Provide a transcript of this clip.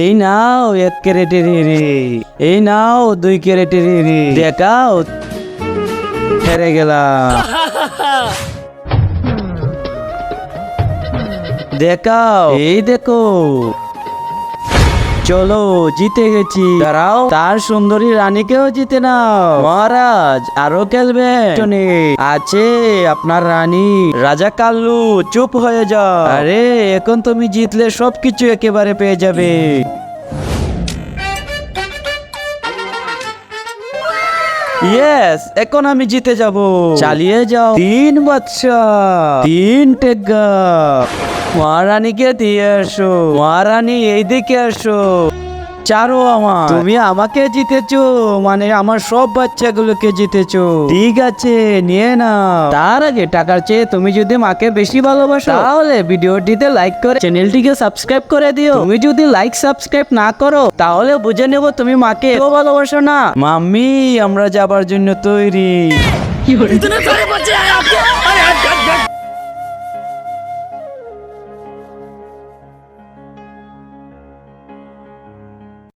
এই নাও 1 ক্যারেটের হিরে, এই নাও 2 ক্যারেটের হিরে। দেখাও, হেরে গেলাম। দেখাও, এই দেখো। চলো, জিতে গেছি। দাঁড়াও, তার সুন্দরী রানীকেও জিতে নাও। মহারাজ, আরো খেলবেন? আছে আপনার রানী। রাজা কাল্লু, চুপ হয়ে যাও। আরে, এখন তুমি জিতলে সবকিছু একেবারে পেয়ে যাবে। ইয়েস, এখন আমি জিতে যাব। চালিয়ে যাও। 3 বাচ্চা, 3 টেগা। মহারানীকে দিয়ে আসো। মহারানী, এইদিকে আসো। চারো আমার। তুমি আমাকে জিতেছো, মানে আমার সব বাচ্চাগুলোকে জিতেছো। ঠিক আছে, নিয়ে নাও। তার আগে টাকার চেয়ে তুমি যদি মাকে বেশি ভালোবাসো, তাহলে ভিডিওটিতে লাইক করে চ্যানেলটিকে সাবস্ক্রাইব করে দিও। তুমি যদি লাইক সাবস্ক্রাইব না করো, তাহলে বুঝে নেব তুমি মাকে এত ভালোবাসো না। মাম্মি, আমরা যাবার জন্য তৈরি।